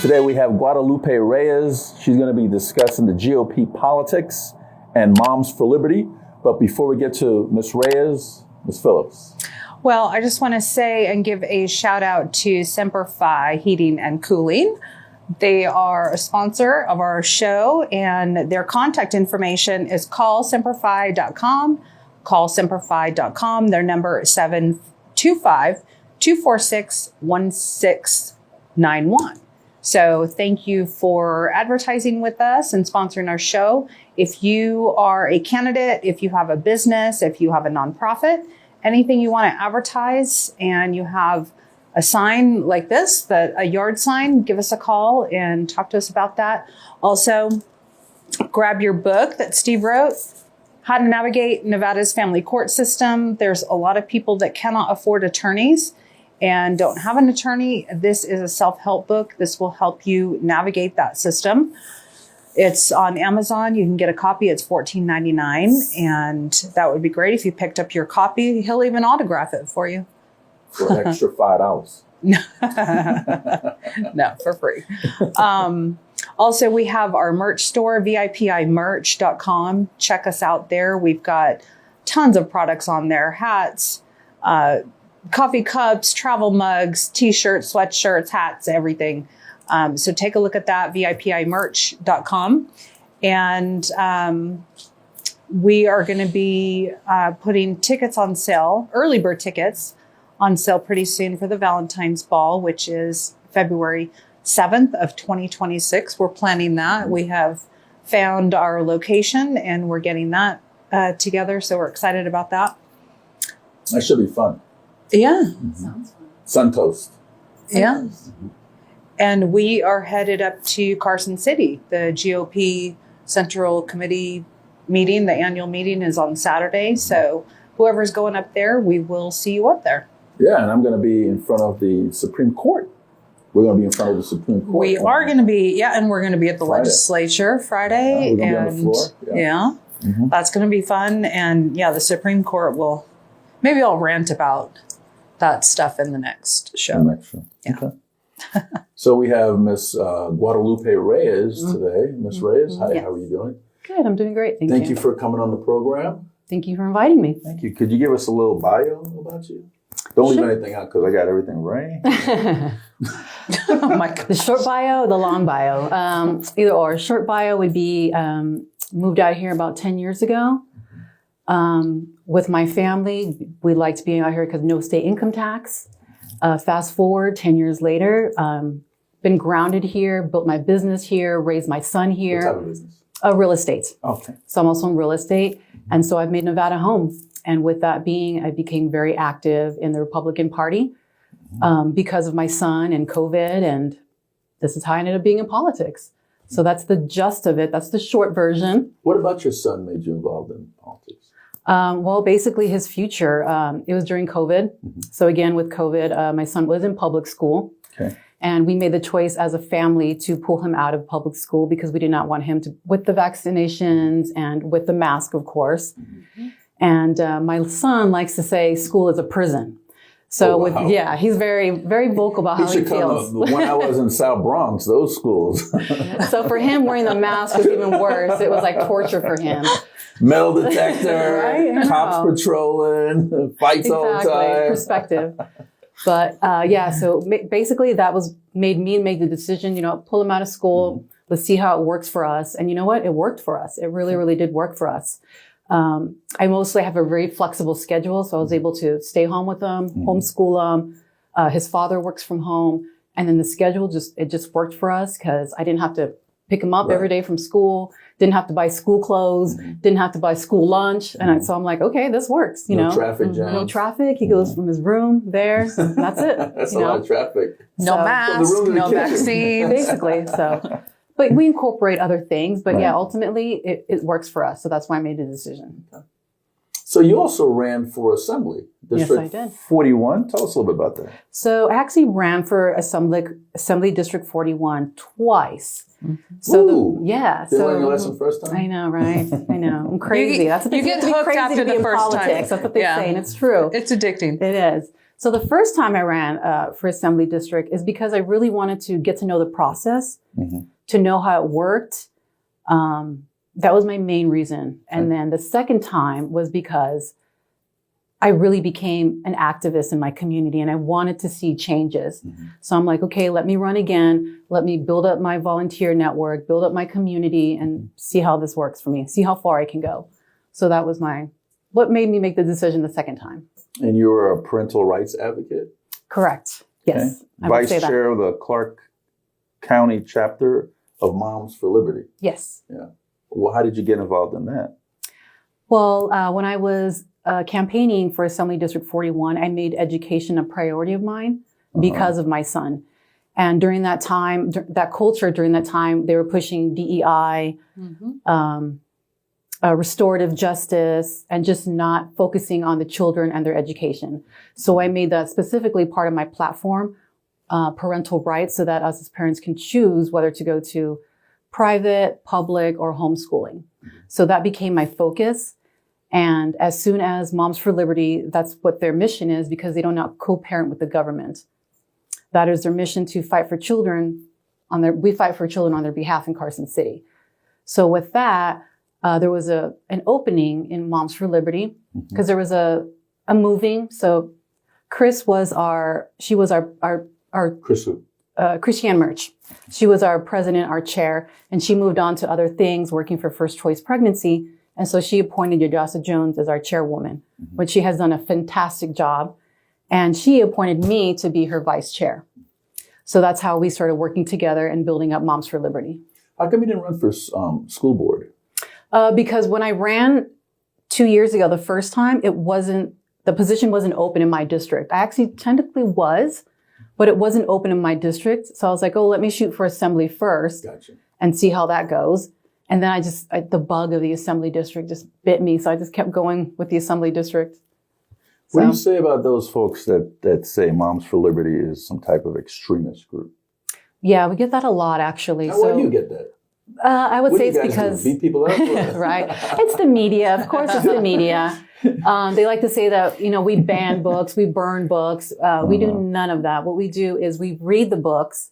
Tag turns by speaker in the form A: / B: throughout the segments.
A: Today we have Guadalupe Reyes. She's going to be discussing the GOP politics and Moms for Liberty. But before we get to Ms. Reyes, Ms. Phillips.
B: Well, I just want to say and give a shout out to Semper Fi Heating and Cooling. They are a sponsor of our show, and their contact information is callsemperfi.com. Callsemperfi.com. Their number is 725-246-1691. So thank you for advertising with us and sponsoring our show. If you are a candidate, if you have a business, if you have a nonprofit, anything you want to advertise and you have a sign like this, a yard sign, give us a call and talk to us about that. Also, grab your book that Steve wrote, How to Navigate Nevada's Family Court System. There's a lot of people that cannot afford attorneys and don't have an attorney. This is a self-help book. This will help you navigate that system. It's on Amazon. You can get a copy. It's $14.99. And that would be great if you picked up your copy. He'll even autograph it for you.
A: For an extra $5.
B: No, for free. Also, we have our merch store, VIPImerch.com. Check us out there. We've got tons of products on there. Hats, coffee cups, travel mugs, t-shirts, sweatshirts, hats, everything. So take a look at that, VIPImerch.com. And we are going to be putting tickets on sale, early bird tickets on sale pretty soon for the Valentine's Ball, which is February 7th of 2026. We're planning that. We have found our location and we're getting that together. So we're excited about that.
A: That should be fun.
B: Yeah.
A: Mm-hmm. Sounds fun. Sun toast.
B: Yeah. Mm-hmm. And we are headed up to Carson City. The GOP Central Committee meeting, the annual meeting is on Saturday. So whoever's going up there, we will see you up there.
A: Yeah, and I'm going to be in front of the Supreme Court. We're going to be in front of the Supreme Court.
B: We are going to be, and we're going to be at the legislature Friday.
A: Yeah, we're going to be on the floor.
B: Yeah. Mm-hmm. That's going to be fun. And yeah, the Supreme Court will, maybe I'll rant about that stuff in the next show.
A: Yeah. Okay. So we have Miss Guadalupe Reyes today. Miss Reyes, hi,
C: yes.
A: How are you doing?
C: Good, I'm doing great. Thank you.
A: Thank you for coming on the program.
C: Thank you for inviting me.
A: Thank you. Could you give us a little bio about you? Don't leave anything out because I got everything right.
B: Oh my gosh.
C: The short bio, the long bio. Either or. Short bio would be moved out here about 10 years ago. With my family, we liked being out here because no state income tax. Fast forward 10 years later, been grounded here, built my business here, raised my son here.
A: What type of business?
C: Real estate.
A: Okay.
C: So I'm also in real estate. And so I've made Nevada home. And with that being, I became very active in the Republican Party because of my son and COVID. And this is how I ended up being in politics. So that's the gist of it. That's the short version.
A: What about your son made you involved in politics?
C: Well, basically his future. It was during COVID. Mm-hmm. So again, with COVID, my son was in public school.
A: Okay.
C: And we made the choice as a family to pull him out of public school because we did not want him to, with the vaccinations and with the mask, of course. Mm-hmm. And my son likes to say school is a prison. So he's very, very vocal about how he feels.
A: When I was in South Bronx, those schools.
C: So for him, wearing the mask was even worse. It was like torture for him.
A: Metal detector, right? Cops patrolling, fights all the time.
C: Perspective. But so basically that was made me make the decision, pull him out of school. Mm-hmm. Let's see how it works for us. And you know what? It worked for us. It really, really did work for us. I mostly have a very flexible schedule, so I was able to stay home with him, homeschool him. His father works from home, and then the schedule just worked for us because I didn't have to pick him up every day from school, didn't have to buy school clothes, didn't have to buy school lunch, and so I'm like, okay, this works.
A: No traffic jams.
C: No traffic. He goes from his room there. That's it.
A: That's a lot of traffic.
B: No mask, no vaccine,
C: basically. So. But we incorporate other things. But ultimately, it works for us. So that's why I made the decision.
A: Okay. So you also ran for Assembly, District
C: Yes, I did.
A: 41. Tell us a little bit about that.
C: So I actually ran for Assembly District 41 twice. Mm-hmm. So
A: Did you learn your lesson first time?
C: I know, right? I know. I'm crazy. That's what they
B: you get
C: say.
B: hooked
C: Crazy
B: after
C: to be
B: the
C: in
B: first
C: politics.
B: time.
C: That's what they say, and it's true.
B: It's addicting.
C: It is. So the first time I ran for assembly district is because I really wanted to get to know the process, to know how it worked. That was my main reason. And then the second time was because I really became an activist in my community and I wanted to see changes. So I'm like, okay, let me run again. Let me build up my volunteer network, build up my community and see how this works for me, see how far I can go. So that was what made me make the decision the second time.
A: And you were a parental rights advocate?
C: Correct. Yes.
A: Okay. Vice chair of the Clark County chapter of Moms for Liberty.
C: Yes.
A: Yeah. Well, how did you get involved in that?
C: Well, when I was campaigning for Assembly District 41, I made education a priority of mine because of my son. And during that time, that culture during that time, they were pushing DEI, restorative justice, and just not focusing on the children and their education. So I made that specifically part of my platform, parental rights, so that us as parents can choose whether to go to private, public, or homeschooling. So that became my focus. And as soon as Moms for Liberty, that's what their mission is, because they do not co-parent with the government. That is their mission, to fight for children we fight for children on their behalf in Carson City. So with that, there was an opening in Moms for Liberty because there was a moving. So Chris was our
A: Chris who?
C: Christiane Murch. She was our president, our chair, and she moved on to other things, working for First Choice Pregnancy. And so she appointed Yadasa Jones as our chairwoman, which she has done a fantastic job. And she appointed me to be her vice chair. So that's how we started working together and building up Moms for Liberty.
A: How come you didn't run for school board?
C: Because when I ran 2 years ago, the first time, the position wasn't open in my district. I actually technically was, but it wasn't open in my district. So I was like, let me shoot for assembly first and see how that goes. And then the bug of the assembly district just bit me. So I just kept going with the assembly district.
A: What do you say about those folks that say Moms for Liberty is some type of extremist group?
C: Yeah, we get that a lot, actually.
A: Why do you get that?
C: I would say it's because
A: beat people up.
C: Right. It's the media. Of course, it's the media. They like to say that, we ban books, we burn books. We do none of that. What we do is we read the books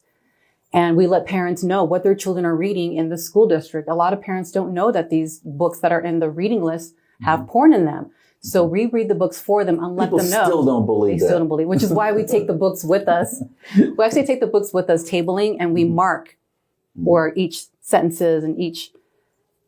C: and we let parents know what their children are reading in the school district. A lot of parents don't know that these books that are in the reading list have porn in them. So we read the books for them and let them know.
A: People still don't believe that.
C: They still don't believe, which is why we take the books with us. We actually take the books with us tabling and we mark for each sentences and each,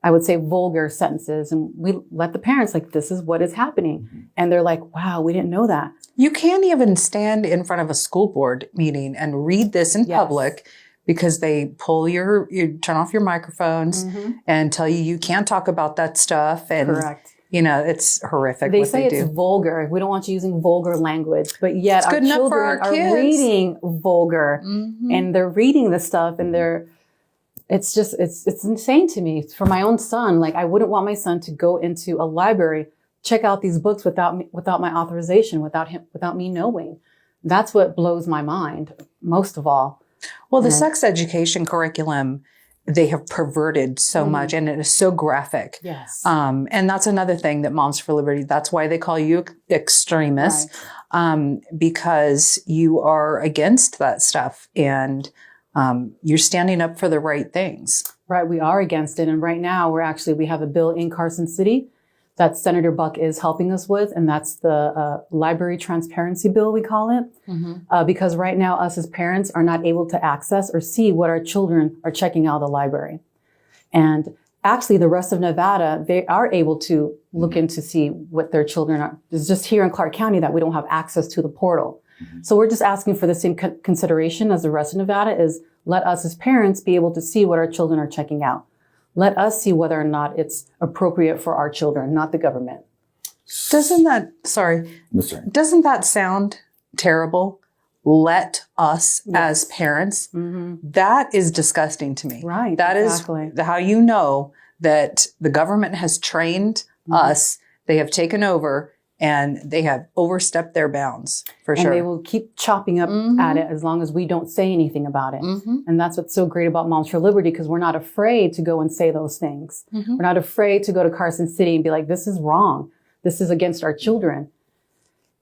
C: I would say, vulgar sentences. And we let the parents this is what is happening. And they're like, wow, we didn't know that.
B: You can't even stand in front of a school board meeting and read this in public because they you turn off your microphones and tell you can't talk about that stuff. And,
C: correct.
B: It's horrific.
C: They say it's vulgar. We don't want you using vulgar language, but yet our children are reading vulgar and they're reading this stuff and it's insane to me. For my own son, I wouldn't want my son to go into a library, check out these books without my authorization, without me knowing. That's what blows my mind most of all.
B: Well, the sex education curriculum, they have perverted so much and it is so graphic.
C: Yes.
B: And that's another thing that Moms for Liberty, that's why they call you extremists, because you are against that stuff and you're standing up for the right things.
C: Right. We are against it. And right now we have a bill in Carson City that Senator Buck is helping us with. And that's the library transparency bill, we call it. Because right now us as parents are not able to access or see what our children are checking out of the library. And actually the rest of Nevada, they are able to look in to see what their children are. It's just here in Clark County that we don't have access to the portal. So we're just asking for the same consideration as the rest of Nevada is let us as parents be able to see what our children are checking out. Let us see whether or not it's appropriate for our children, not the government.
B: Doesn't that sound terrible? Let us as parents. That is disgusting to me.
C: Right.
B: That is how you know that the government has trained us. They have taken over and they have overstepped their bounds for sure.
C: And they will keep chopping up at it as long as we don't say anything about it. And that's what's so great about Moms for Liberty, because we're not afraid to go and say those things. We're not afraid to go to Carson City and be like, this is wrong. This is against our children.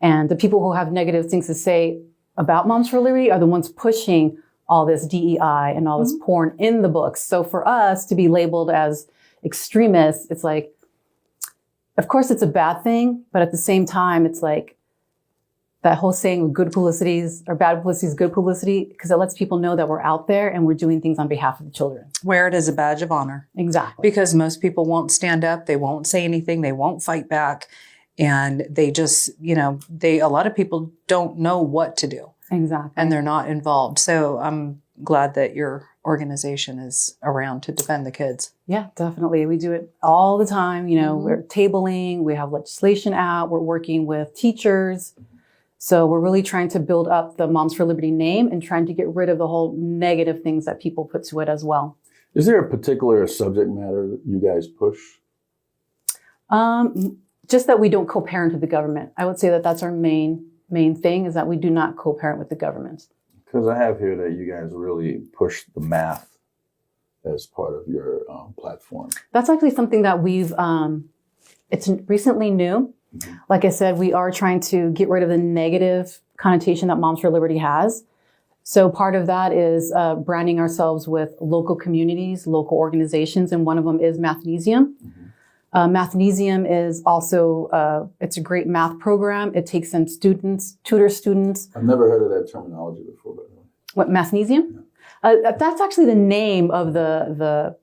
C: And the people who have negative things to say about Moms for Liberty are the ones pushing all this DEI and all this porn in the books. So for us to be labeled as extremists, it's like, of course it's a bad thing, but at the same time, it's like that whole saying, good publicity is, or bad publicity is good publicity, because it lets people know that we're out there and we're doing things on behalf of the children.
B: Wear it as a badge of honor.
C: Exactly.
B: Because most people won't stand up. They won't say anything. They won't fight back. And they just, a lot of people don't know what to do.
C: Exactly.
B: And they're not involved. So I'm glad that your organization is around to defend the kids.
C: Yeah, definitely. We do it all the time. We're tabling, we have legislation out, we're working with teachers. So we're really trying to build up the Moms for Liberty name and trying to get rid of the whole negative things that people put to it as well.
A: Is there a particular subject matter that you guys push?
C: Just that we don't co-parent with the government. I would say that that's our main thing, is that we do not co-parent with the government.
A: Because I have here that you guys really push the math as part of your platform.
C: That's actually something that we've, it's recently new. Mm-hmm. Like I said, we are trying to get rid of the negative connotation that Moms for Liberty has. So part of that is branding ourselves with local communities, local organizations, and one of them is Mathnesium. Mm-hmm. Mathnesium is also, it's a great math program. It takes in students, tutor students.
A: I've never heard of that terminology before, by the way.
C: What, Mathnesium? Yeah. That's actually the name of the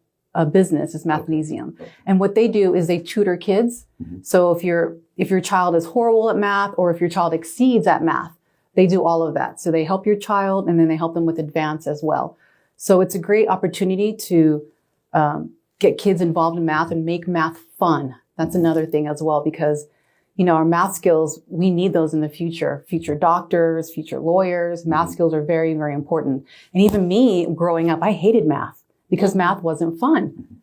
C: business, is Mathnesium. Okay. And what they do is they tutor kids. Mm-hmm. So if your child is horrible at math, or if your child exceeds at math, they do all of that. So they help your child, and then they help them with advance as well. So it's a great opportunity to get kids involved in math and make math fun. That's another thing as well, because, our math skills, we need those in the future. Future doctors, future lawyers, math skills are very, very important. And even me growing up, I hated math because math wasn't fun.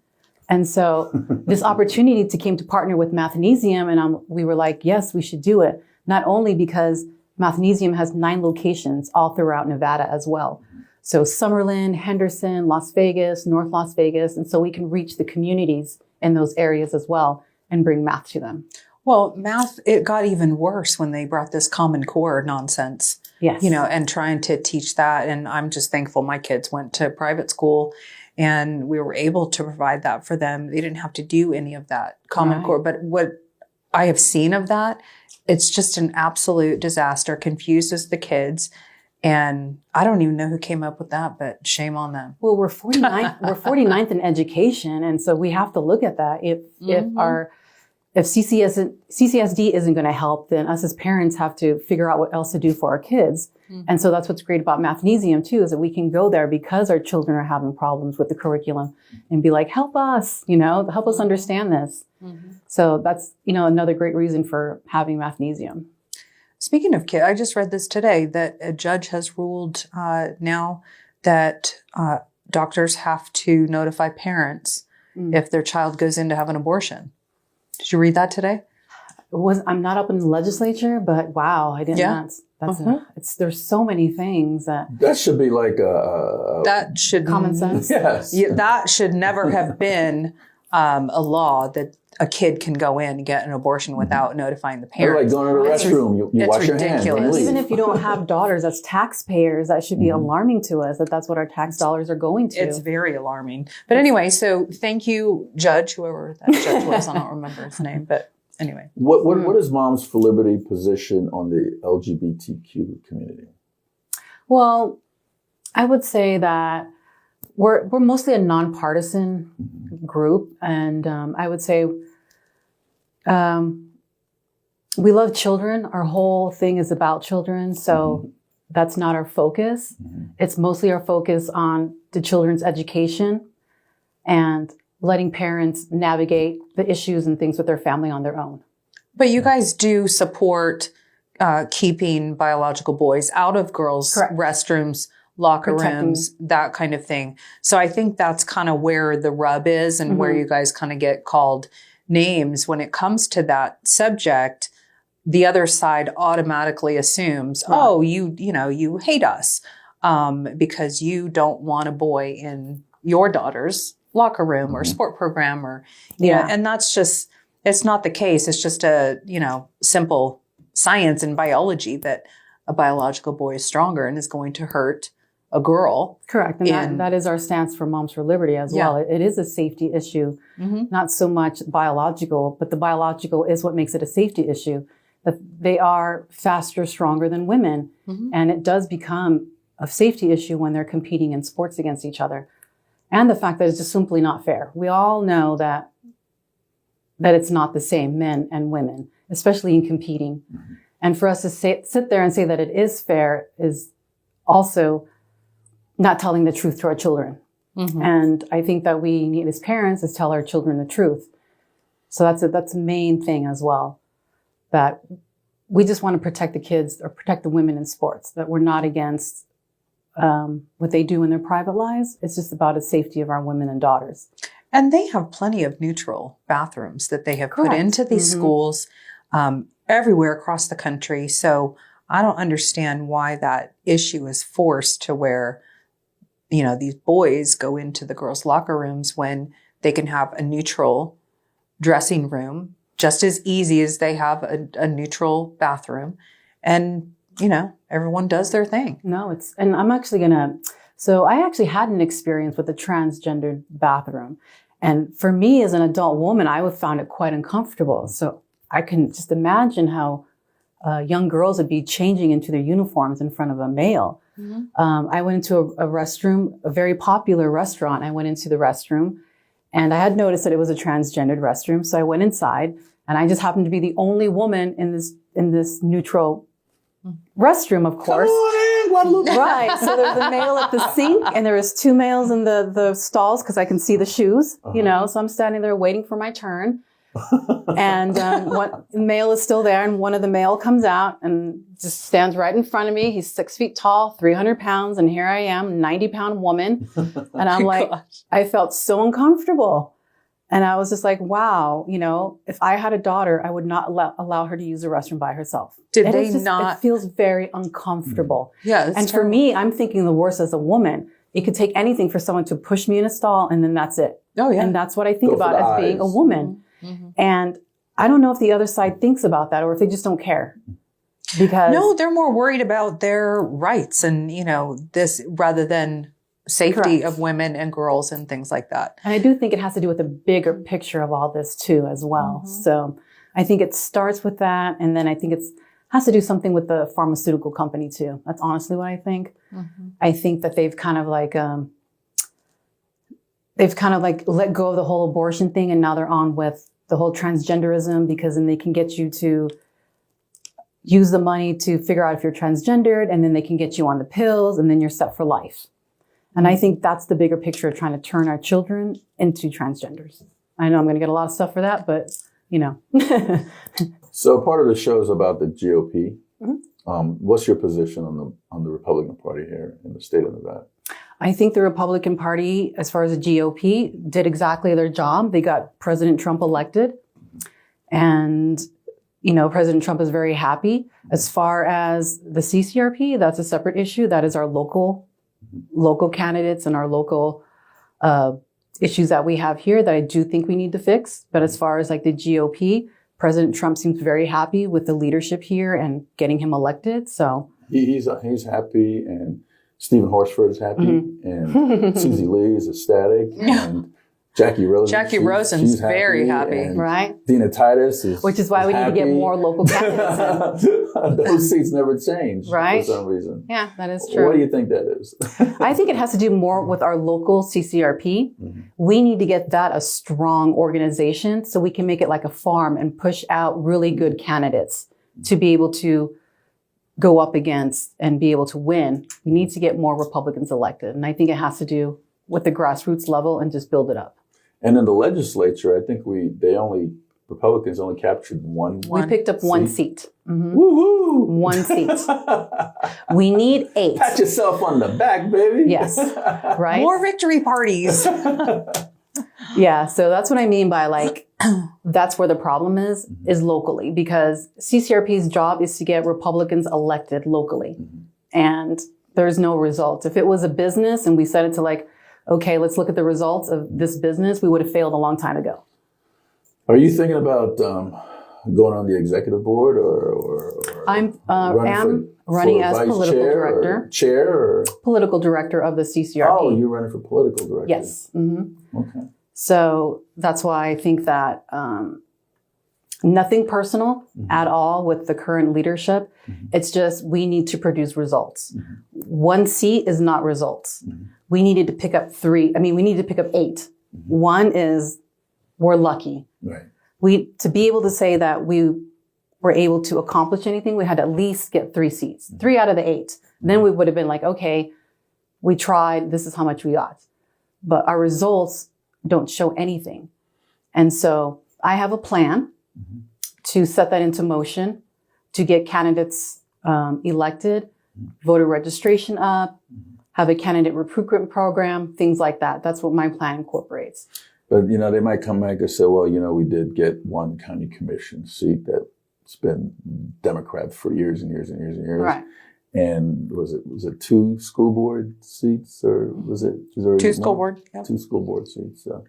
C: And so this opportunity came to partner with Mathnesium, and we were like, yes, we should do it. Not only because Mathnesium has 9 locations all throughout Nevada as well. So Summerlin, Henderson, Las Vegas, North Las Vegas. And so we can reach the communities in those areas as well and bring math to them.
B: Well, math, it got even worse when they brought this Common Core nonsense.
C: Yes.
B: And trying to teach that. And I'm just thankful my kids went to private school and we were able to provide that for them. They didn't have to do any of that Common Core. But what I have seen of that, it's just an absolute disaster, confuses the kids. And I don't even know who came up with that, but shame on them.
C: Well, we're 49th in education. And so we have to look at that. If CCSD isn't going to help, then us as parents have to figure out what else to do for our kids. Mm-hmm. And so that's what's great about Mathnesium too, is that we can go there because our children are having problems with the curriculum and be like, help us, help us understand this. Mm-hmm. So that's, another great reason for having Mathnesium.
B: Speaking of kids, I just read this today that a judge has ruled now that doctors have to notify parents if their child goes in to have an abortion. Did you read that today?
C: I'm not up in the legislature, but wow, I didn't. Yeah. There's so many things that
A: should be like
B: that should
C: common sense.
A: Yes,
B: that should never have been a law that a kid can go in and get an abortion without notifying the parents.
A: Like going to the restroom, you wash your hands.
C: And even if you don't have daughters, as taxpayers, that should be alarming to us, that's what our tax dollars are going to.
B: It's very alarming. But anyway, so thank you, Judge, whoever that judge was. I don't remember his name, but anyway.
A: What is Moms for Liberty position on the LGBTQ community?
C: Well, I would say that we're mostly a nonpartisan group, and I would say we love children. Our whole thing is about children, so that's not our focus. It's mostly our focus on the children's education and letting parents navigate the issues and things with their family on their own.
B: But you guys do support keeping biological boys out of girls' restrooms, locker rooms, that kind of thing. So I think that's kind of where the rub is and where you guys kind of get called names when it comes to that subject. The other side automatically assumes, oh, you hate us because you don't want a boy in your daughter's locker room or sport program or, and that's just, it's not the case. It's just a, simple science and biology that a biological boy is stronger and is going to hurt a girl.
C: Correct. And that is our stance for Moms for Liberty as well. It is a safety issue, not so much biological, but the biological is what makes it a safety issue. That they are faster, stronger than women. And it does become a safety issue when they're competing in sports against each other. And the fact that it's just simply not fair. We all know that it's not the same, men and women, especially in competing. And for us to sit there and say that it is fair is also not telling the truth to our children. And I think that we need as parents is tell our children the truth. So that's a main thing as well, that we just want to protect the kids or protect the women in sports, that we're not against what they do in their private lives. It's just about the safety of our women and daughters.
B: And they have plenty of neutral bathrooms that they have put into these schools everywhere across the country. So I don't understand why that issue is forced to where, these boys go into the girls' locker rooms when they can have a neutral dressing room just as easy as they have a neutral bathroom. And, everyone does their thing.
C: No, and I'm actually so I actually had an experience with a transgendered bathroom. And for me as an adult woman, I would found it quite uncomfortable. So I can just imagine how young girls would be changing into their uniforms in front of a male. I went into a restroom, a very popular restaurant. I went into the restroom and I had noticed that it was a transgendered restroom. So I went inside and I just happened to be the only woman in this neutral restroom, of course.
A: Come on in, Guadalupe.
C: Right. So there's a male at the sink and there was 2 males in the stalls because I can see the shoes, so I'm standing there waiting for my turn. And one male is still there, and one of the male comes out and just stands right in front of me. He's 6 feet tall, 300 pounds, and here I am, 90-pound woman. And I'm like, I felt so uncomfortable. And I was just like, wow, if I had a daughter, I would not allow her to use the restroom by herself. It feels very uncomfortable.
B: Yeah.
C: And for me, I'm thinking the worst as a woman. It could take anything for someone to push me in a stall, and then that's it.
B: Oh, yeah.
C: And that's what I think about as being a woman. And I don't know if the other side thinks about that or if they just don't care. Because
B: no, they're more worried about their rights and, this rather than safety of women and girls and things like that.
C: And I do think it has to do with the bigger picture of all this too, as well. So I think it starts with that. And then I think it has to do something with the pharmaceutical company too. That's honestly what I think. I think that they've kind of like let go of the whole abortion thing. And now they're on with the whole transgenderism, because then they can get you to use the money to figure out if you're transgendered, and then they can get you on the pills, and then you're set for life. And I think that's the bigger picture of trying to turn our children into transgenders. I know I'm going to get a lot of stuff for that, but
A: So part of the show is about the GOP. What's your position on the Republican Party here in the state of Nevada?
C: I think the Republican Party, as far as the GOP, did exactly their job. They got President Trump elected. And, President Trump is very happy. As far as the CCRP, that's a separate issue. That is our local candidates and our local issues that we have here that I do think we need to fix. But as far as like the GOP, President Trump seems very happy with the leadership here and getting him elected. So
A: he's happy, and Stephen Horsford is happy, and Susie Lee is ecstatic, and Jackie
B: Rosen's very happy,
C: right?
A: Dina Titus is,
C: which is why we need to get more local candidates.
A: Those seats never change,
C: right?
A: For some reason.
C: Yeah, that is true.
A: What do you think that is?
C: I think it has to do more with our local CCRP. We need to get that a strong organization so we can make it like a farm and push out really good candidates to be able to go up against and be able to win. We need to get more Republicans elected. And I think it has to do with the grassroots level and just build it up.
A: And in the legislature, I think Republicans only captured one.
C: We picked up one seat.
A: Woohoo!
C: One seat. We need 8.
A: Pat yourself on the back, baby.
C: Yes. Right?
B: More victory parties.
C: Yeah. So that's what I mean by that's where the problem is locally, because CCRP's job is to get Republicans elected locally. And there's no results. If it was a business and we set it to okay, let's look at the results of this business, we would have failed a long time ago.
A: Are you thinking about going on the executive board or
C: I'm
A: running
C: running
A: for
C: as
A: vice
C: political
A: chair
C: director.
A: or chair or?
C: Political director of the CCRP.
A: Oh, you're running for political director.
C: Yes. Mm-hmm.
A: Okay.
C: So that's why I think that nothing personal at all with the current leadership. It's just we need to produce results. One seat is not results. We needed to pick up 3. I mean, we need to pick up 8. One is we're lucky.
A: Right.
C: To be able to say that we were able to accomplish anything, we had to at least get 3 seats, 3 out of the 8. Then we would have been like, okay, we tried. This is how much we got. But our results don't show anything. And so I have a plan to set that into motion, to get candidates elected, voter registration up, have a candidate recruitment program, things like that. That's what my plan incorporates.
A: But, they might come back and say, well, we did get one county commission seat that's been Democrat for years and years and years and years.
C: Right.
A: And was it 2 school board seats or was it?
B: 2 school board. Yep.
A: 2 school board seats. So.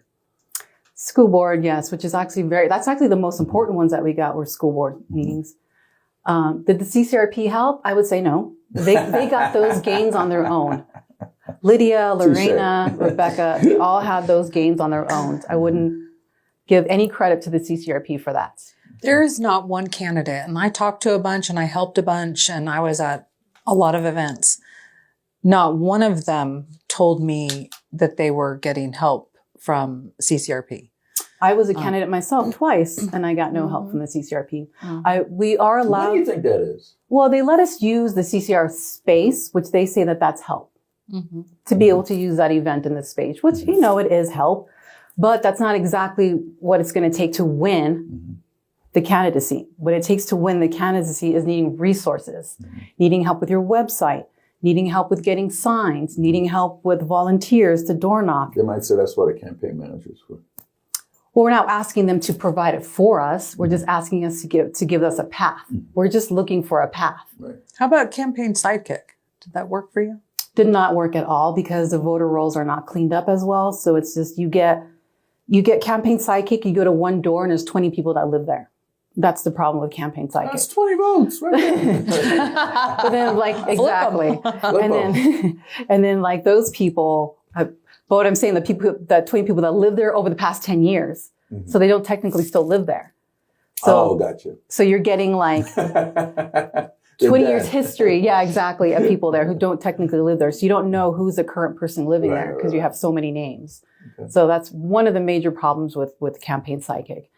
C: School board, yes, which is actually that's actually the most important ones that we got were school board meetings. Did the CCRP help? I would say no. They got those gains on their own. Lydia, Lorena, Rebecca, they all had those gains on their own. I wouldn't give any credit to the CCRP for that.
B: There is not one candidate, and I talked to a bunch and I helped a bunch and I was at a lot of events. Not one of them told me that they were getting help from CCRP.
C: I was a candidate myself twice, and I got no help from the CCRP. We are allowed.
A: What do you think that is?
C: Well, they let us use the CCR space, which they say that's help. To be able to use that event in the space, which, it is help, but that's not exactly what it's going to take to win the candidacy. What it takes to win the candidacy is needing resources, needing help with your website, needing help with getting signs, needing help with volunteers to door knock.
A: They might say that's what a campaign manager is for.
C: Well, we're not asking them to provide it for us. We're just asking us to give us a path. We're just looking for a path.
A: Right.
B: How about campaign sidekick? Did that work for you?
C: Did not work at all because the voter rolls are not cleaned up as well. So it's just you get campaign sidekick, you go to one door and there's 20 people that live there. That's the problem with campaign sidekick.
A: That's 20 votes right there.
C: But then exactly. And then those people, but what I'm saying, that 20 people that live there over the past 10 years. So they don't technically still live there. So,
A: gotcha.
C: So you're getting 20 years history. Yeah, exactly. Of people there who don't technically live there. So you don't know who's the current person living there because you have so many names. Okay. So that's one of the major problems with campaign sidekick.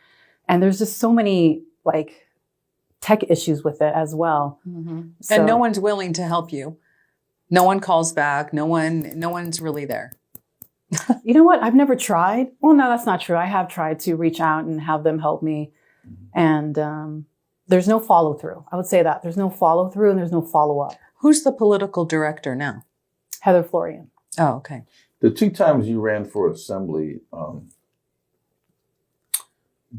C: And there's just so many tech issues with it as well. So,
B: and no one's willing to help you. No one calls back. No one's really there.
C: You know what? I've never tried. Well, no, that's not true. I have tried to reach out and have them help me. And there's no follow through. I would say that there's no follow through and there's no follow up.
B: Who's the political director now?
C: Heather Florian.
B: Oh, okay.
A: The 2 times you ran for assembly,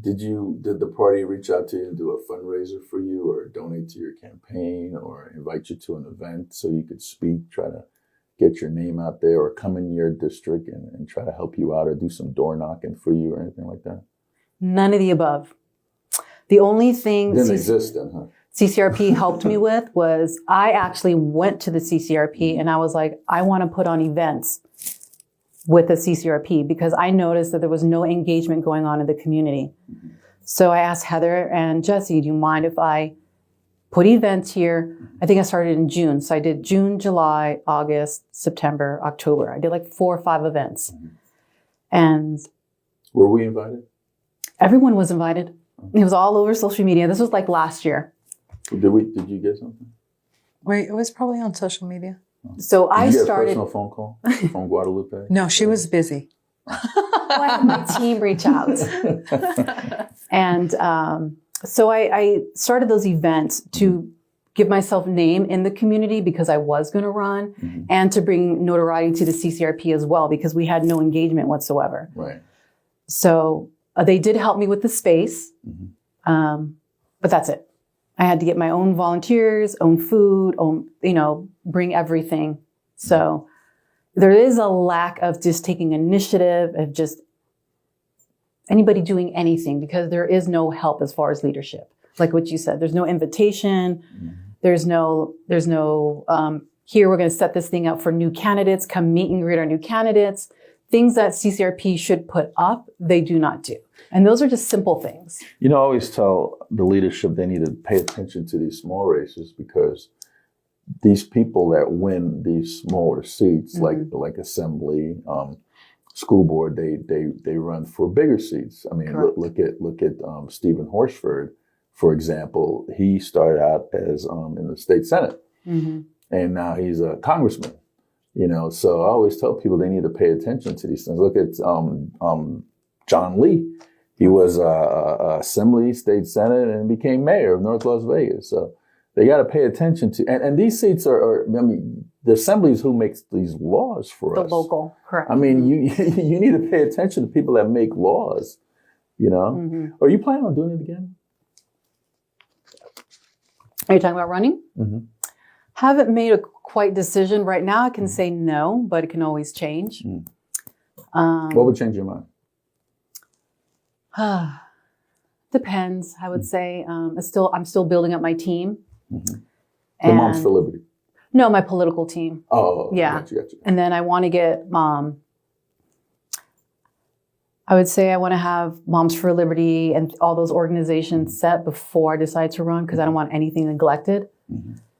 A: did the party reach out to you and do a fundraiser for you or donate to your campaign or invite you to an event so you could speak, try to get your name out there or come in your district and try to help you out or do some door knocking for you or anything like that?
C: None of the above. The only thing
A: didn't exist then, huh?
C: CCRP helped me with was I actually went to the CCRP and I was like, I want to put on events with the CCRP because I noticed that there was no engagement going on in the community. So I asked Heather and Jesse, do you mind if I put events here? I think I started in June. So I did June, July, August, September, October. I did 4 or 5 events. And
A: were we invited?
C: Everyone was invited. It was all over social media. This was last year.
A: Did you get something?
B: Wait, it was probably on social media.
C: So
A: Did you
C: started.
A: Get a personal phone call from Guadalupe?
B: No, she was busy.
C: Well, I had my team reach out. And so I started those events to give myself name in the community because I was going to run and to bring notoriety to the CCRP as well because we had no engagement whatsoever.
A: Right.
C: So they did help me with the space, but that's it. I had to get my own volunteers, own food, bring everything. So there is a lack of just taking initiative, of just anybody doing anything, because there is no help as far as leadership. Like what you said, there's no invitation. There's no, here, we're going to set this thing up for new candidates, come meet and greet our new candidates. Things that CCRP should put up, they do not do. And those are just simple things.
A: You know, I always tell the leadership they need to pay attention to these small races, because these people that win these smaller seats, like assembly, school board, they run for bigger seats. I mean, look at Stephen Horsford, for example. He started out as in the state senate, and now he's a congressman. You know, so I always tell people they need to pay attention to these things. Look at John Lee. He was assembly, state senate, and became mayor of North Las Vegas. So they got to pay attention to, and these seats are, I mean, the assembly is who makes these laws for us.
C: The local, correct.
A: I mean, you need to pay attention to people that make laws, you know. Are you planning on doing it again?
C: Are you talking about running? Haven't made a quite decision right now. I can say no, but it can always change.
A: What would change your mind?
C: Depends. I would say I'm still building up my team.
A: The Moms for Liberty.
C: No, my political team.
A: Oh,
C: yeah.
A: Got you.
C: And then I want to get I would say I want to have Moms for Liberty and all those organizations set before I decide to run, because I don't want anything neglected.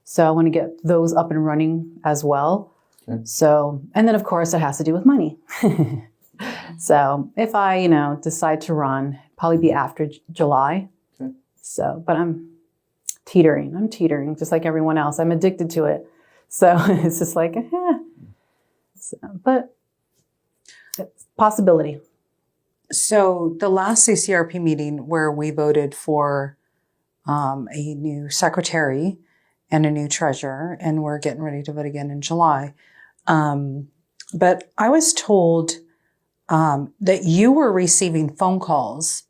C: So I want to get those up and running as well. Okay. So, and then of course it has to do with money. So if I, decide to run, probably be after July. Okay. So, but I'm teetering just like everyone else. I'm addicted to it. So it's just like, So, but it's a possibility.
B: So the last CCRP meeting where we voted for a new secretary and a new treasurer, and we're getting ready to vote again in July. But I was told that you were receiving phone calls,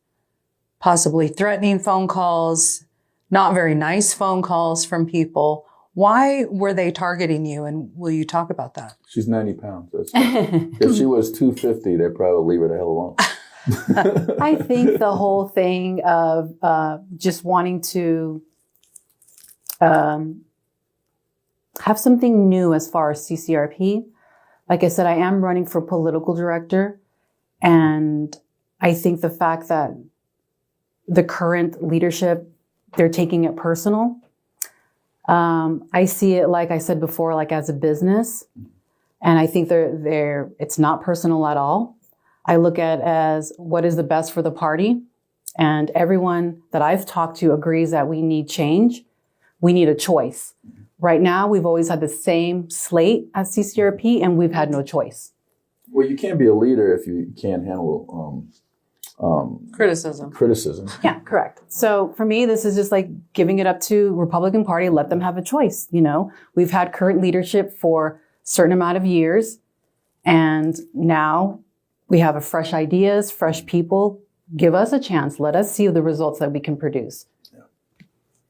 B: possibly threatening phone calls, not very nice phone calls from people. Why were they targeting you? And will you talk about that?
A: She's 90 pounds. If she was 250, they'd probably leave her the hell alone.
C: I think the whole thing of just wanting to have something new as far as CCRP. Like I said, I am running for political director. And I think the fact that the current leadership, they're taking it personal. I see it, like I said before, like as a business. And I think it's not personal at all. I look at it as what is the best for the party. And everyone that I've talked to agrees that we need change. We need a choice. Right now, we've always had the same slate as CCRP, and we've had no choice.
A: Well, you can't be a leader if you can't handle criticism.
C: Yeah, correct. So for me, this is just like giving it up to Republican Party. Let them have a choice. We've had current leadership for a certain amount of years, and now we have fresh ideas, fresh people. Give us a chance. Let us see the results that we can produce. Yeah.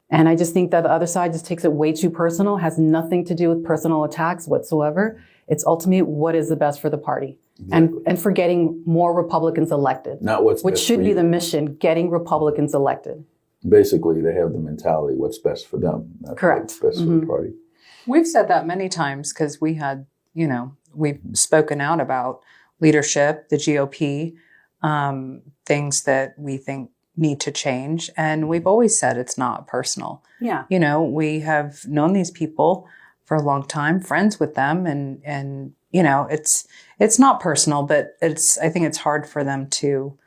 C: And I just think that the other side just takes it way too personal, has nothing to do with personal attacks whatsoever. It's ultimately what is the best for the party. Exactly. And for getting more Republicans elected.
A: Not what's
C: which
A: best
C: should
A: for
C: be
A: you.
C: the mission, getting Republicans elected.
A: Basically, they have the mentality, what's best for them. Not
C: correct.
A: What's best for the party.
B: We've said that many times because we had, we've spoken out about leadership, the GOP, things that we think need to change. And we've always said it's not personal.
C: Yeah.
B: We have known these people for a long time, friends with them. And it's not personal, but I think it's hard for them to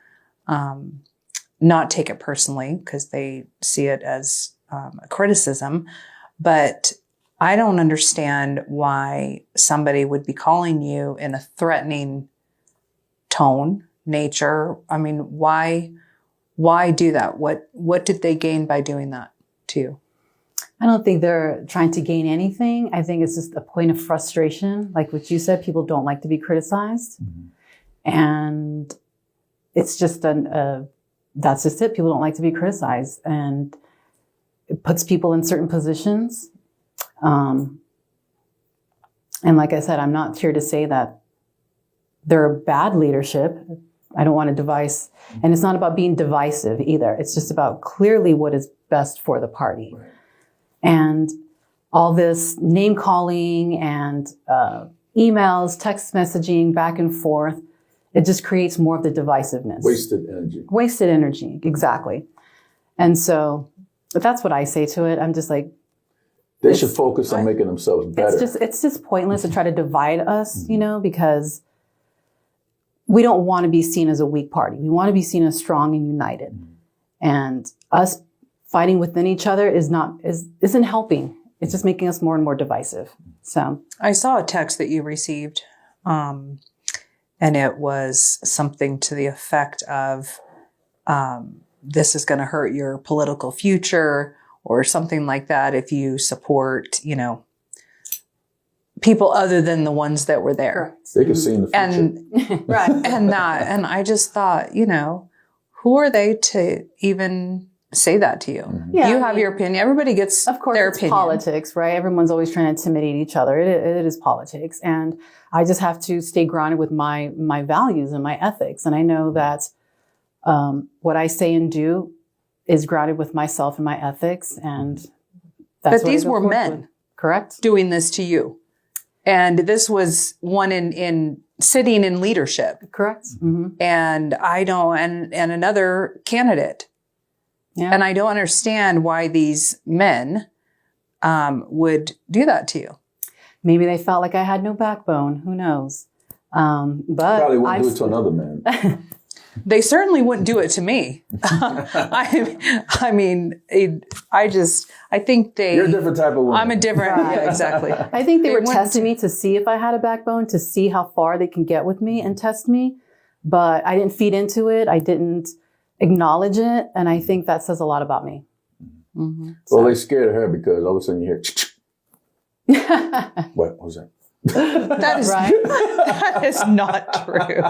B: not take it personally because they see it as a criticism. But I don't understand why somebody would be calling you in a threatening tone, nature. I mean, why do that? What did they gain by doing that to you?
C: I don't think they're trying to gain anything. I think it's just a point of frustration. Like what you said, people don't like to be criticized. And it's just that's just it. People don't like to be criticized, and it puts people in certain positions. And like I said, I'm not here to say that they're bad leadership. I don't want to devise. And it's not about being divisive either. It's just about clearly what is best for the party.
A: Right.
C: And all this name calling and emails, text messaging back and forth, it just creates more of the divisiveness.
A: Wasted energy.
C: Wasted energy, exactly. And so that's what I say to it. I'm just like,
A: They should focus on making themselves better.
C: it's just pointless to try to divide us, you know, because we don't want to be seen as a weak party. We want to be seen as strong and united. And us fighting within each other isn't helping. It's just making us more and more divisive. So
B: I saw a text that you received, and it was something to the effect of, this is going to hurt your political future or something like that if you support, you know, people other than the ones that were there.
A: They can see in the future.
B: And right. And I just thought, you know, who are they to even say that to you?
C: Yeah,
B: you have your opinion. Everybody gets
C: of course,
B: their
C: it's
B: opinion.
C: politics, right? Everyone's always trying to intimidate each other. It is politics. And I just have to stay grounded with my values and my ethics. And I know that what I say and do is grounded with myself and my ethics. And that's
B: But these were men.
C: With. Correct?
B: Doing this to you. And this was one in sitting in leadership.
C: Correct. Mm-hmm.
B: And and another candidate.
C: Yeah.
B: And I don't understand why these men would do that to you.
C: Maybe they felt like I had no backbone. Who knows? But
A: Probably wouldn't do it to another man.
B: They certainly wouldn't do it to me. I mean, I think they...
A: You're a different type of woman.
B: I'm a different... Yeah, exactly.
C: I think they were testing me to see if I had a backbone, to see how far they can get with me and test me. But I didn't feed into it. I didn't acknowledge it. And I think that says a lot about me.
B: Mm-hmm.
A: Well, they're scared of her because all of a sudden you hear, what was that?
B: That is
C: right.
B: That is not true.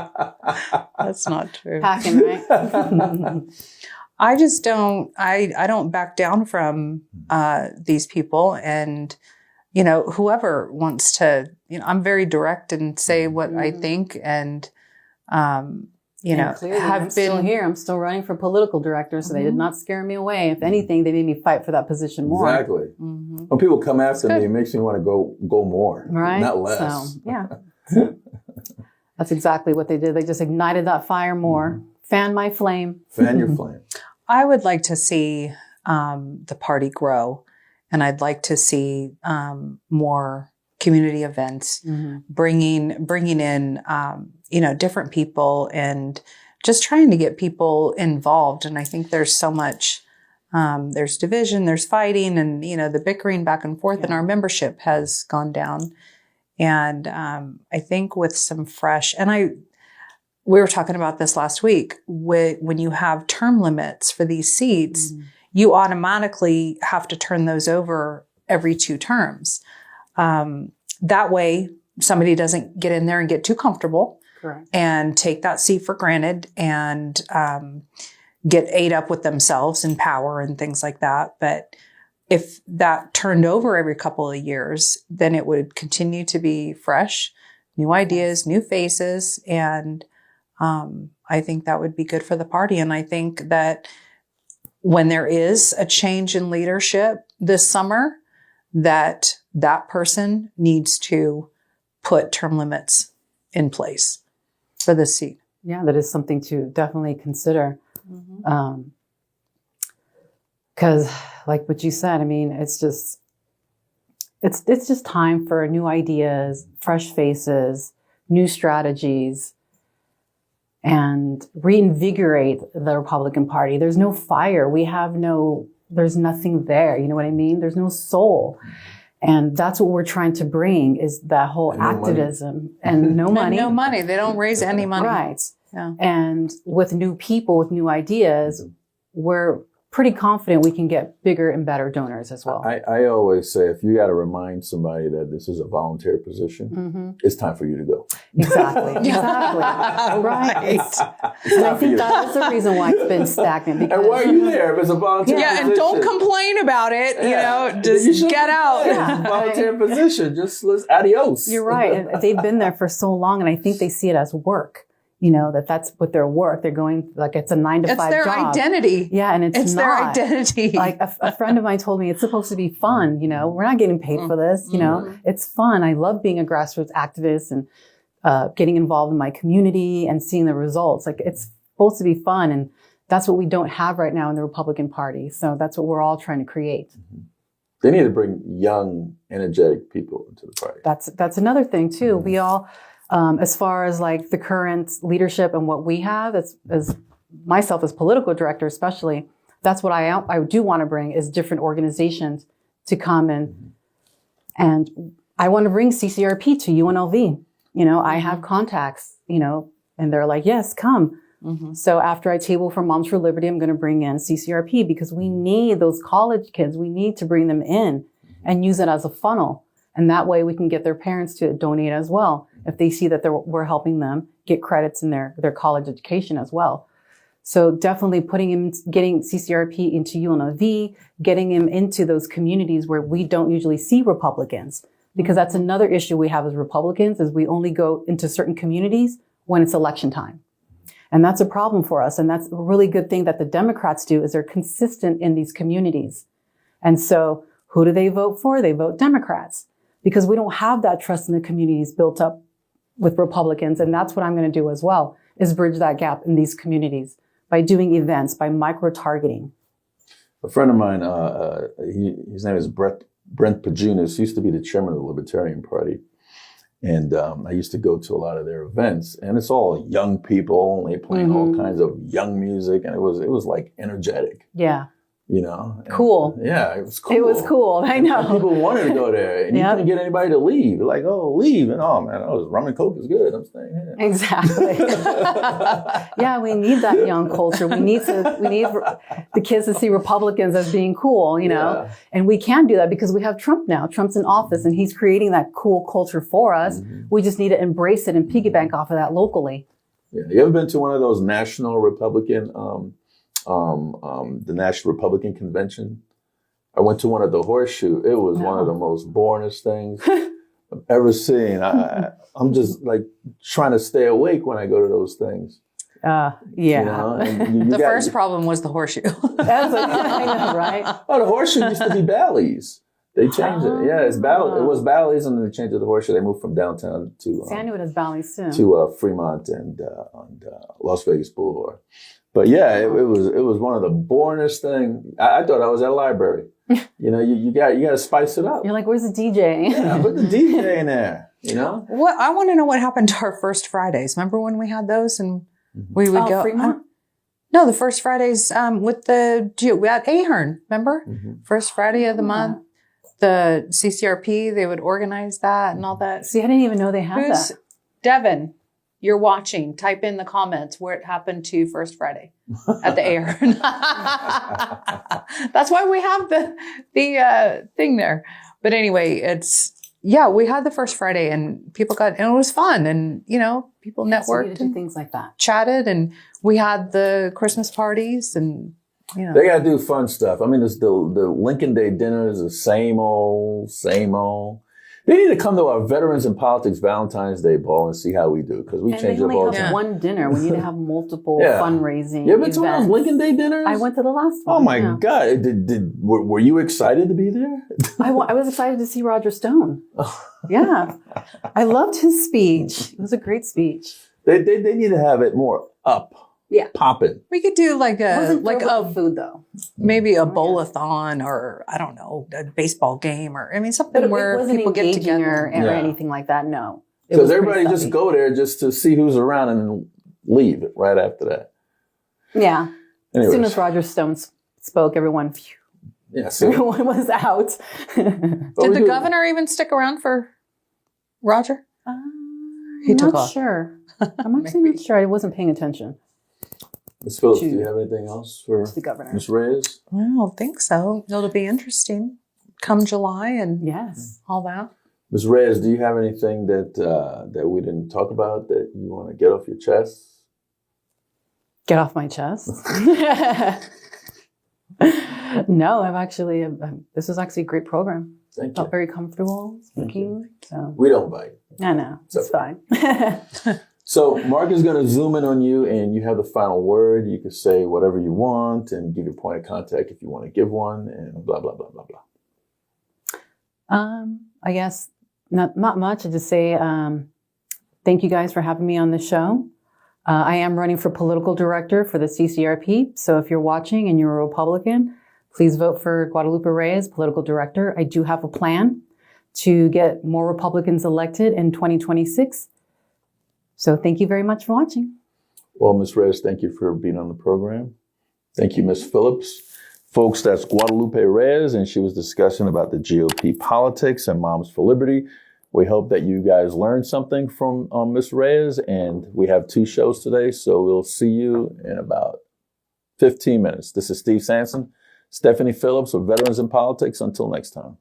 B: That's not true.
C: Packing, right?
B: I just don't. I don't back down from these people, and you know, whoever wants to. You know, I'm very direct and say what I think, and you know,
C: clearly,
B: have
C: I'm
B: been
C: still here. I'm still running for political director, so they did not scare me away. If anything, they made me fight for that position more.
A: Exactly.
B: Mm-hmm.
A: When people come after me, it makes me want to go more,
C: Right?
A: not less.
C: So, yeah. That's exactly what they did. They just ignited that fire more, fanned my flame.
A: Fan your flame.
B: I would like to see the party grow, and I'd like to see more community events, bringing in you know, different people and just trying to get people involved. And I think there's so much. There's division, there's fighting, and you know, the bickering back and forth. And our membership has gone down. And I think with some fresh, and we were talking about this last week, when you have term limits for these seats, you automatically have to turn those over every 2 terms. That way, somebody doesn't get in there and get too comfortable.
C: Correct.
B: And take that seat for granted and get ate up with themselves and power and things like that. But if that turned over every couple of years, then it would continue to be fresh, new ideas, new faces. And I think that would be good for the party. And I think that when there is a change in leadership this summer, that person needs to put term limits in place for this seat.
C: Yeah, that is something to definitely consider. Because like what you said, I mean, it's just time for new ideas, fresh faces, new strategies, and reinvigorate the Republican Party. There's no fire. There's nothing there. You know what I mean? There's no soul. And that's what we're trying to bring, is that whole activism and no money.
B: No money. They don't raise any money.
C: Right.
B: Yeah.
C: And with new people, with new ideas, we're pretty confident we can get bigger and better donors as well.
A: I always say, if you got to remind somebody that this is a volunteer position, it's time for you to go.
C: Exactly. Right. And I think that is the reason why it's been stagnant. Because,
A: And why are you there if it's a volunteer
B: Yeah,
A: position?
B: and don't complain about it. You know, just get out.
A: It's a volunteer position. Just adios.
C: You're right. And they've been there for so long, and I think they see it as work. that's what their work. They're going like it's a 9 to 5
B: It's their
C: job.
B: identity.
C: Yeah, and it's
B: their
C: not.
B: identity.
C: Like a friend of mine told me it's supposed to be fun. We're not getting paid for this. It's fun. I love being a grassroots activist and getting involved in my community and seeing the results. Like it's supposed to be fun, and that's what we don't have right now in the Republican Party. So that's what we're all trying to create.
A: They need to bring young, energetic people into the party.
C: That's another thing too. We all, as far as like the current leadership and what we have, as myself as political director, especially, that's what I do want to bring is different organizations to come in, and I want to bring CCRP to UNLV. I have contacts, and they're like, yes, come. So after I table for Moms for Liberty, I'm going to bring in CCRP because we need those college kids. We need to bring them in and use it as a funnel. And that way we can get their parents to donate as well. If they see that we're helping them get credits in their college education as well. So definitely getting CCRP into UNLV, getting him into those communities where we don't usually see Republicans. Because that's another issue we have as Republicans is we only go into certain communities when it's election time. And that's a problem for us. And that's a really good thing that the Democrats do is they're consistent in these communities. And so who do they vote for? They vote Democrats because we don't have that trust in the communities built up with Republicans. And that's what I'm going to do as well is bridge that gap in these communities by doing events, by micro-targeting.
A: A friend of mine, his name is Brent Pajunas. He used to be the chairman of the Libertarian Party. And I used to go to a lot of their events, and it's all young people, and they playing all kinds of young music, and it was like energetic.
C: Yeah.
A: And,
C: cool.
A: Yeah, it was cool.
C: It was cool. I know.
A: And people wanted to go there, and you couldn't get anybody to leave. You're like, oh, leave. And oh, man, rum and coke is good. I'm staying here.
C: Exactly. Yeah, we need that young culture. We need the kids to see Republicans as being cool,
A: Yeah.
C: And we can do that because we have Trump now. Trump's in office, and he's creating that cool culture for us. We just need to embrace it and piggyback off of that locally.
A: Yeah. You ever been to one of those national Republican the National Republican Convention? I went to one at the Horseshoe. It was one of the most boringest things I've ever seen. I'm just like trying to stay awake when I go to those things.
C: Yeah.
B: The first problem was the Horseshoe.
C: That's I know, right?
A: Oh, the Horseshoe used to be Bally's. They changed it. Yeah, it was Bally's, and then they changed it to Horseshoe. They moved from downtown to
C: I knew it as Bally's too.
A: To Fremont and on Las Vegas Boulevard. But yeah, it was one of the boringest things. I thought I was at a library. You got to spice it up.
C: You're like, where's the DJ?
A: Yeah, put the DJ in there.
B: What I want to know what happened to our first Fridays. Remember when we had those and we would go
C: Fremont?
B: No, the first Fridays with we had Ahern. Remember, first Friday of the month, the CCRP they would organize that and all that.
C: See, I didn't even know they had that.
B: Devin? You're watching. Type in the comments where it happened to First Friday at the Ahern. That's why we have the thing there. But anyway, we had the First Friday and people and it was fun and people networked
C: and things like that,
B: chatted, and we had the Christmas parties and
A: they got to do fun stuff. I mean, it's the Lincoln Day dinner is the same old. They need to come to our Veterans in Politics Valentine's Day ball and see how we do, because we change it all the time.
C: And they only have one dinner. We need to have multiple fundraising
A: You ever been
C: events.
A: to one of those Lincoln Day dinners?
C: I went to the last one.
A: Oh my God! Were you excited to be there?
C: I was excited to see Roger Stone. Yeah, I loved his speech. It was a great speech.
A: They need to have it more up.
C: Yeah,
A: popping.
B: We could do like a
C: food though.
B: Maybe a bowl-a-thon or I don't know, a baseball game or something where people get together
C: or anything like that. No,
A: because everybody just go there just to see who's around and then leave right after that.
C: Yeah.
A: Anyways.
C: As soon as Roger Stone spoke, everyone was out.
B: Did the governor even stick around for Roger?
C: He took off. Sure. I'm actually not sure. I wasn't paying attention.
A: Ms. Phillips, do you have anything else for
C: the governor?
A: Ms. Reyes?
B: I don't think so. It'll be interesting come July and all that.
A: Ms. Reyes, do you have anything that we didn't talk about that you want to get off your chest?
C: Get off my chest? No, I've actually, this was actually a great program.
A: Thank you.
C: Felt very comfortable speaking. So
A: we don't bite.
C: I know. It's fine.
A: So Mark is going to zoom in on you, and you have the final word. You can say whatever you want and give your point of contact if you want to give one, and blah, blah, blah, blah, blah.
C: I guess not much. I just say thank you guys for having me on the show. I am running for political director for the CCRP. So if you're watching and you're a Republican, please vote for Guadalupe Reyes, political director. I do have a plan to get more Republicans elected in 2026. So thank you very much for watching.
A: Well, Ms. Reyes, thank you for being on the program. Thank you, Ms. Phillips. Folks, that's Guadalupe Reyes, and she was discussing about the GOP politics and Moms for Liberty. We hope that you guys learned something from Ms. Reyes, and we have 2 shows today, so we'll see you in about 15 minutes. This is Steve Sanson, Stephanie Phillips with Veterans in Politics. Until next time.